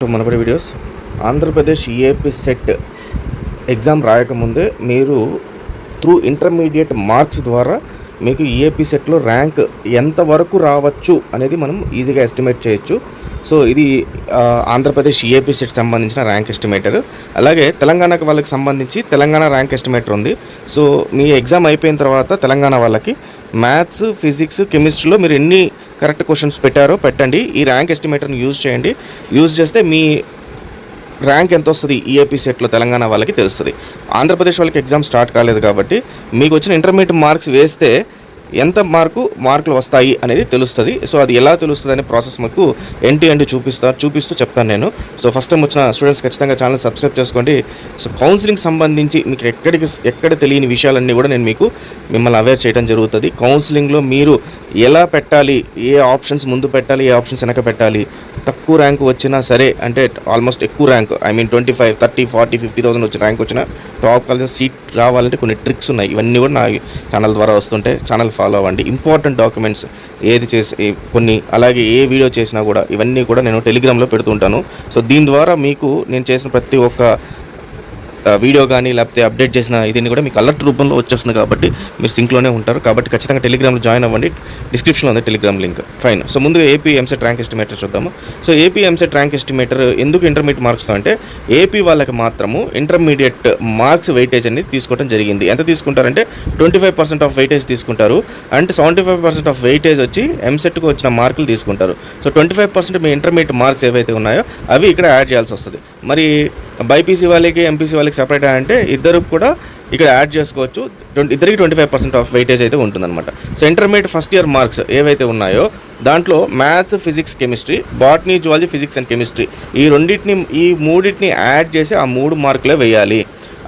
మునుపటి videos Andhra Pradesh EAPCET exam రాయకముందే మీరు త్రూ ఇంటర్మీడియట్ మార్క్స్ ద్వారా మీకు ఈఏపీ సెట్లో ర్యాంక్ ఎంతవరకు రావచ్చు అనేది మనం ఈజీగా ఎస్టిమేట్ చేయొచ్చు. సో ఇది ఆంధ్రప్రదేశ్ ఈఏపీ సెట్ సంబంధించిన ర్యాంక్ ఎస్టిమేటర్. అలాగే తెలంగాణకు వాళ్ళకి సంబంధించి తెలంగాణ ర్యాంక్ ఎస్టిమేటర్ ఉంది. సో మీ ఎగ్జామ్ అయిపోయిన తర్వాత తెలంగాణ వాళ్ళకి మ్యాథ్స్, ఫిజిక్స్, కెమిస్ట్రీలో మీరు ఎన్ని కరెక్ట్ క్వశ్చన్స్ పెట్టారో పెట్టండి. ఈ ర్యాంక్ ఎస్టిమేటర్ని యూజ్ చేయండి. యూజ్ చేస్తే మీ ర్యాంక్ ఎంత వస్తుంది ఈఏపీ సెట్లో తెలంగాణ వాళ్ళకి తెలుస్తుంది. ఆంధ్రప్రదేశ్ వాళ్ళకి ఎగ్జామ్ స్టార్ట్ కాలేదు కాబట్టి మీకు వచ్చిన ఇంటర్మీడియట్ మార్క్స్ వేస్తే ఎంత మార్కులు వస్తాయి అనేది తెలుస్తుంది. సో అది ఎలా తెలుస్తుంది అనే ప్రాసెస్ మాకు ఎండ్ చూపిస్తూ చెప్తాను నేను. సో ఫస్ట్ టైం వచ్చిన స్టూడెంట్స్ ఖచ్చితంగా ఛానల్ సబ్స్క్రైబ్ చేసుకోండి. సో కౌన్సిలింగ్ సంబంధించి మీకు ఎక్కడ తెలియని విషయాలన్నీ కూడా నేను మిమ్మల్ని అవేర్ చేయడం జరుగుతుంది. కౌన్సిలింగ్లో మీరు ఎలా పెట్టాలి, ఏ ఆప్షన్స్ ముందు పెట్టాలి, ఏ ఆప్షన్స్ వెనక పెట్టాలి, తక్కువ ర్యాంక్ వచ్చినా సరే, అంటే ఆల్మోస్ట్ ఎక్కువ ర్యాంక్ 25, 30, 40, 50,000 వచ్చిన ర్యాంక్ వచ్చిన టాప్ కాలేజ్ సీట్ రావాలంటే కొన్ని ట్రిక్స్ ఉన్నాయి. ఇవన్నీ కూడా నా ఛానల్ ద్వారా వస్తుంటే ఛానల్ ఫాలో అవ్వండి. ఇంపార్టెంట్ డాక్యుమెంట్స్ ఏది చేసి కొన్ని, అలాగే ఏ వీడియో చేసినా కూడా ఇవన్నీ కూడా నేను టెలిగ్రామ్లో పెడుతుంటాను. సో దీని ద్వారా మీకు నేను చేసిన ప్రతి ఒక్క వీడియో కానీ లేకపోతే అప్డేట్ చేసిన ఇదిని కూడా మీకు అలర్ట్ రూపంలో వచ్చేస్తుంది కాబట్టి మీరు సింక్లోనే ఉంటారు. కాబట్టి ఖచ్చితంగా టెలిగ్రామ్లో జాయిన్ అవ్వండి. డిస్క్రిప్షన్లో ఉంది టెలిగ్రామ్ లింక్. ఫైన్. సో ముందుగా ఏపీ ఎంసెట్ ర్యాంక్ ఎస్టిమేటర్ చూద్దాము. So AP EAMCET rank estimator ఎందుకు ఇంటర్మీడియట్ మార్క్స్ అంటే ఏపీ వాళ్ళకి మాత్రము ఇంటర్మీడియట్ మార్క్స్ వెయిటేజ్ అనేది తీసుకోవడం జరిగింది. ఎంత తీసుకుంటారంటే 25% ఆఫ్ వెయిటేజ్ తీసుకుంటారు. అంటే 75% ఆఫ్ వెయిటేజ్ వచ్చి ఎంసెట్కు వచ్చిన మార్కులు తీసుకుంటారు. సో 25% మీ ఇంటర్మీడియట్ మార్క్స్ ఏవైతే ఉన్నాయో అవి ఇక్కడ యాడ్ చేయాల్సి వస్తుంది. మరి బైపీసీ వాళ్ళకి, ఎంపీసీ వాళ్ళకి సపరేట్ అంటే ఇద్దరు కూడా ఇక్కడ యాడ్ చేసుకోవచ్చు. ఇద్దరికి 25% ఆఫ్ వెయిటేజ్ అయితే ఉంటుందన్నమాట. So intermediate first year marks ఏవైతే ఉన్నాయో దాంట్లో maths, physics, chemistry, botany, zoology, physics and chemistry ఈ మూడింటిని యాడ్ చేసి ఆ 3 మార్కులే వేయాలి.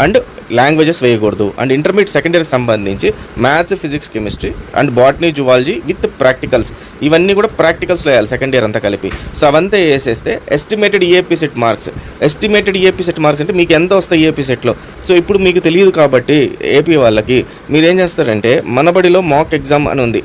అండ్ లాంగ్వేజెస్ వేయకూడదు. అండ్ ఇంటర్మీడియట్ సెకండ్ ఇయర్కి సంబంధించి maths, physics, chemistry and botany, zoology with practicals ఇవన్నీ కూడా ప్రాక్టికల్స్లో వేయాలి సెకండ్ ఇయర్ అంతా కలిపి. సో అవంతా వేసేస్తే ఎస్టిమేటెడ్ ఈఏపీ సెట్ మార్క్స్ అంటే మీకు ఎంత వస్తాయి ఈఏపీ సెట్లో. సో ఇప్పుడు మీకు తెలియదు కాబట్టి ఏపీ వాళ్ళకి మీరు ఏం చేస్తారంటే మనబడిలో మాక్ ఎగ్జామ్ అని ఉంది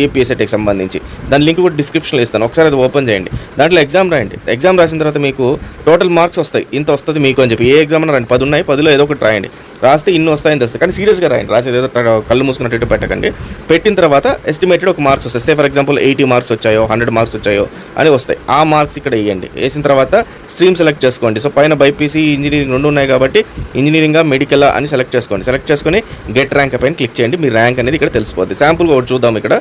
ఈఏపీ సెట్కి సంబంధించి. దాని లింక్ కూడా డిస్క్రిప్షన్లో ఇస్తాను. ఒకసారి అది ఓపెన్ చేయండి. దాంట్లో ఎగ్జామ్ రాయండి. ఎగ్జామ్ రాసిన తర్వాత మీకు టోటల్ మార్క్స్ వస్తాయి. ఇంత వస్తుంది మీకు అని చెప్పి ఏ ఎగ్జామ్ అన్నా రండి. 10 ఉన్నాయి, 10లో ఏదో ఒకటి రాయండి. రాస్తే ఇన్ని వస్తాయని తెలుస్తుంది. కానీ సీరియస్గా రాయండి. రాసేది ఏదో కళ్ళు మూసుకున్నట్టు పెట్టకండి. పెట్టిన తర్వాత ఎస్టిమేటెడ్ ఒక మార్క్స్ వస్తాయి. సే ఫర్ ఎగ్జాంపుల్ 80 మార్క్స్ వచ్చాయో, 100 మార్క్స్ వచ్చాయో అని వస్తాయి. ఆ మార్క్స్ ఇక్కడ వేయండి. వేసిన తర్వాత స్ట్రీమ్ సెలెక్ట్ చేసుకోండి. సో పైన బైపీసీ, ఇంజనీరింగ్ 2 ఉన్నాయి కాబట్టి ఇంజనీరింగా, మెడికల్ అని సెలెక్ట్ చేసుకోండి. సెలెక్ట్ చేసుకొని గెట్ ర్యాంక్ పైన క్లిక్ చేయండి. మీ ర్యాంక్ అనేది ఇక్కడ తెలిసిపోద్ది. శాంపుల్గా ఒకటి చూద్దాం ఇక్కడ.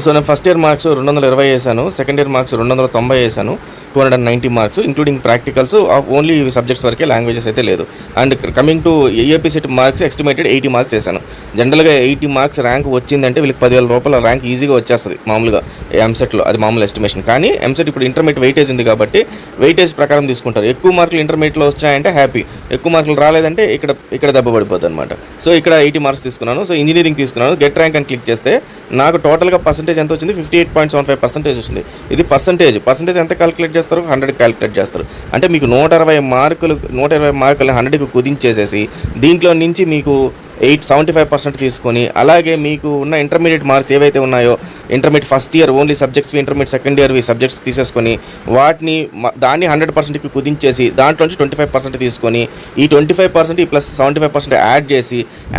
సో నేను ఫస్ట్ ఇయర్ మార్క్స్ 220 వేసాను. సెకండ్ ఇయర్ మార్క్స్ 290 వేసాను. 290 marks including practicals of only subjects వరకే, లాంగ్వేజెస్ అయితే లేదు. And coming to AP set marks estimated 80 marks వేసాను. జనరల్గా 80 మార్క్స్ ర్యాంక్ వచ్చిందంటే వీళ్ళకి 10,000 రూపాయల ర్యాంక్ ఈజీగా వచ్చేస్తుంది మామూలుగా ఎంసెట్లో. అది మామూలు ఎస్టిమేషన్. కానీ ఎంసెట్ ఇప్పుడు ఇంటర్మీడియట్ వెయిటేజ్ ఉంది కాబట్టి వెయిటేజ్ ప్రకారం తీసుకుంటారు. ఎక్కువ మార్కులు ఇంటర్మీడియట్లో వచ్చాయంటే హ్యాపీ, ఎక్కువ మార్కులు రాలేదంటే ఇక్కడ దెబ్బ పడిపోతుంది అనమాట. సో ఇక్కడ 80 మార్క్స్ తీసుకున్నాను. సో ఇంజనీరింగ్ తీసుకున్నాను. గెట్ ర్యాంక్ అని క్లిక్ చేస్తే నాకు టోటల్గా పర్సెంటేజ్ ఎంత వచ్చింది? 58.75% వచ్చింది. ఇది పర్సెంటేజ్ ఎంత క్యాలిక్యులేట్ చేస్తారు? 100 క్యాలిక్యులేట్ చేస్తారు. అంటే మీకు 120 మార్కులు 100కి కుదించేసేసి దీంట్లో నుంచి మీకు 75% తీసుకొని, అలాగే మీకు ఉన్న ఇంటర్మీడియట్ మార్క్స్ ఏవైతే ఉన్నాయో intermediate first year only subjects, intermediate second ఇయర్వి సబ్జెక్ట్స్ తీసేసుకొని దాన్ని 100%కి కుదించేసి దాంట్లో నుంచి 25% తీసుకొని ఈ 25% ప్లస్ 75%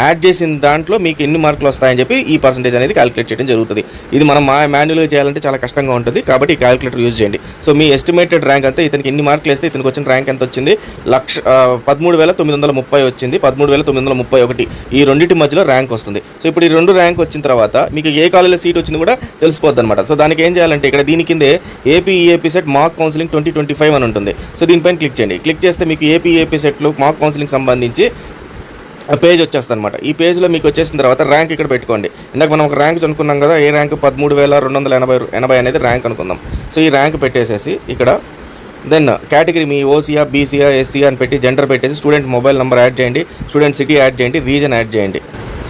యాడ్ చేసిన దాంట్లో మీకు ఎన్ని మార్కులు వస్తాయని చెప్పి ఈ పర్సెంటేజ్ అనేది క్యాలిక్యులేట్ చేయడం జరుగుతుంది. ఇది మనం మాన్యువల్గా చేయాలంటే చాలా కష్టంగా ఉంటుంది కాబట్టి ఈ క్యాలిక్యులేటర్ యూజ్ చేయండి. సో మీ ఎస్టిమేటెడ్ ర్యాంక్ అంతా ఇతనికి ఎన్ని మార్కులు వేస్తే ఇతనికి వచ్చిన ర్యాంక్ ఎంత వచ్చింది? 13,930 వచ్చింది. 13,931 ఈ రెండింటి మధ్యలో ర్యాంక్ వస్తుంది. సో ఇప్పుడు ఈ 2 ర్యాంక్ వచ్చిన తర్వాత మీకు ఏ కాలేజీలో సీట్ వచ్చింది కూడా తెలిసిపోద్ది అనమాట. సో దానికి ఏం చేయాలంటే ఇక్కడ దీని కిందే ఏపీ సెట్ మాక్ కౌన్సిలింగ్ 2025 అని ఉంటుంది. సో దీనిపైన క్లిక్ చేయండి. క్లిక్ చేస్తే మీకు ఏపీ సెట్లో మాక్ కౌన్సిలింగ్ సంబంధించి పేజ్ వచ్చేస్తుంది అనమాట. ఈ పేజ్లో మీకు వచ్చేసిన తర్వాత ర్యాంక్ ఇక్కడ పెట్టుకోండి. ఇందాక మనం ఒక ర్యాంక్ అనుకున్నాం కదా, ఏ ర్యాంక్ 13,280 అనేది ర్యాంక్ అనుకుందాం. సో ఈ ర్యాంక్ పెట్టేసేసి ఇక్కడ దెన్ కేటగిరీ మీ ఓసీఆ, బీసీఆ, ఎస్సీఆ అని పెట్టి జెండర్ పెట్టేసి స్టూడెంట్ మొబైల్ నెంబర్ యాడ్ చేయండి, స్టూడెంట్ సిటీ యాడ్ చేయండి, రీజన్ యాడ్ చేయండి.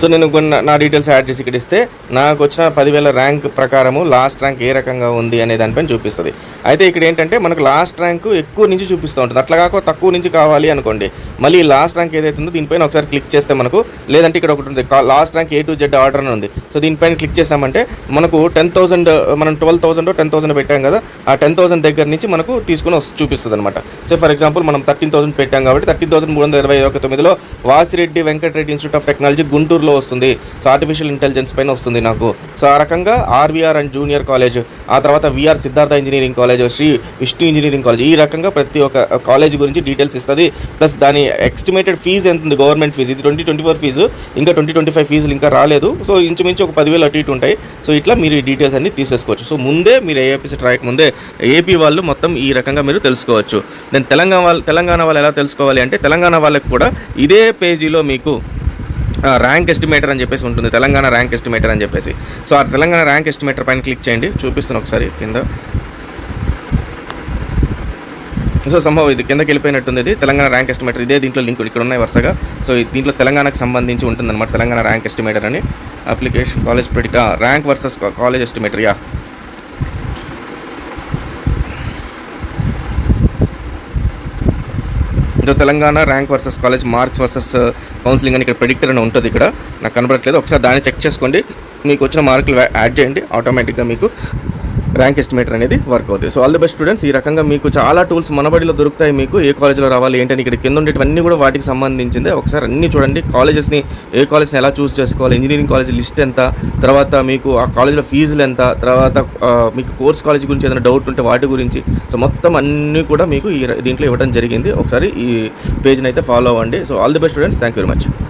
సో నేను నా డీటెయిల్స్ యాడ్ చేసి ఇక్కడ ఇస్తే నాకు వచ్చిన 10,000 ర్యాంక్ ప్రకారము లాస్ట్ ర్యాంక్ ఏ రకంగా ఉంది అనే దానిపైన చూపిస్తుంది. అయితే ఇక్కడ ఏంటంటే మనకు లాస్ట్ ర్యాంక్ ఎక్కువ నుంచి చూపిస్తూ ఉంటుంది. అట్లా కాక తక్కువ నుంచి కావాలి అనుకోండి, మళ్ళీ లాస్ట్ ర్యాంక్ ఏదైతే ఉందో దీనిపైన ఒకసారి క్లిక్ చేస్తే మనకు, లేదంటే ఇక్కడ ఒకటి ఉంది last rank A to Z order అని ఉంది. సో దీనిపైన క్లిక్ చేసామంటే మనకు 10,000, మనం 12,000 10,000 పెట్టాం కదా, ఆ 10,000 దగ్గర నుంచి మనకు తీసుకుని చూపిస్తుంది అనమాట. సో ఫర్ ఎగ్జాంపుల్ మనం 13,000 పెట్టాం కాబట్టి 13,329లో Vasireddy Venkatareddy institute of technology గుంటూరులో వస్తుంది. సో ఆర్టిఫిషియల్ ఇంటెలిజెన్స్ పైన వస్తుంది నాకు. సో ఆ రకంగా ఆర్వీఆర్ అండ్ జూనియర్ కాలేజ్, ఆ తర్వాత VR Siddhartha engineering college, Shri Vishnu engineering college, ఈ రకంగా ప్రతి ఒక్క కాలేజ్ గురించి డీటెయిల్స్ ఇస్తుంది. ప్లస్ దాని ఎస్టిమేటెడ్ ఫీజు ఎంత ఉంది, గవర్నమెంట్ ఫీజు ఇది 2024 ఫీజు, ఇంకా 2025 ఫీజులు ఇంకా రాలేదు. సో ఇంచుమించు ఒక 10,000 అటు ఇటు ఉంటాయి. సో ఇట్లా మీరు ఈ డీటెయిల్స్ అన్ని తీసేసుకోవచ్చు. సో ముందే మీరు ఏపీ సెట్ రాయకముందే ఏపీ వాళ్ళు మొత్తం ఈ రకంగా మీరు తెలుసుకోవచ్చు. దెన్ తెలంగాణ వాళ్ళు ఎలా తెలుసుకోవాలి అంటే, తెలంగాణ వాళ్ళకి కూడా ఇదే పేజీలో మీకు ర్యాంక్ ఎస్టిమేటర్ అని చెప్పేసి ఉంటుంది, తెలంగాణ ర్యాంక్ ఎస్టిమేటర్ అని చెప్పేసి. సో ఆ తెలంగాణ ర్యాంక్ ఎస్టిమేటర్ పైన క్లిక్ చేయండి, చూపిస్తాను ఒకసారి కింద. సో సంభవం ఇది కిందకి వెళ్ళిపోయినట్టుంది. ఇది తెలంగాణ ర్యాంక్ ఎస్టిమేటర్, ఇదే దీంట్లో లింక్ ఇక్కడ ఉన్నాయి వరుసగా. సో దీంట్లో తెలంగాణకు సంబంధించి ఉంటుందన్నమాట తెలంగాణ ర్యాంక్ ఎస్టిమేటర్ అని. Application college predict rank versus college estimator. So Telangana rank versus college marks versus counselling అని ఇక్కడ ప్రెడిక్టర్ అని ఉంటుంది. ఇక్కడ నాకు కనబడట్లేదు, ఒకసారి దాన్ని చెక్ చేసుకోండి. మీకు వచ్చిన మార్కులు యాడ్ చేయండి, ఆటోమేటిక్గా మీకు ర్యాంక్ ఎస్టిమేటర్ అనేది వర్క్ అవుతుంది. So all the best students. ఈ రకంగా మీకు చాలా టూల్స్ మనబడిలో దొరుకుతాయి. మీకు ఏ కాలేజ్లో రావాలి ఏంటని ఇక్కడ కింద ఉండేటివన్నీ కూడా వాటికి సంబంధించిందే. ఒకసారి అన్నీ చూడండి. కాలేజెస్ని, ఏ కాలేజ్ని ఎలా చూస్ చేసుకోవాలి, ఇంజనీరింగ్ కాలేజ్ లిస్ట్ ఎంత, తర్వాత మీకు ఆ కాలేజ్లో ఫీజులు ఎంత, తర్వాత మీకు కోర్స్ కాలేజ్ గురించి ఏదైనా డౌట్ ఉంటే వాటి గురించి, సో మొత్తం అన్నీ కూడా మీకు దీంట్లో ఇవ్వడం జరిగింది. ఒకసారి ఈ పేజ్ని అయితే ఫాలో అవ్వండి. So all the best students, thank you very much.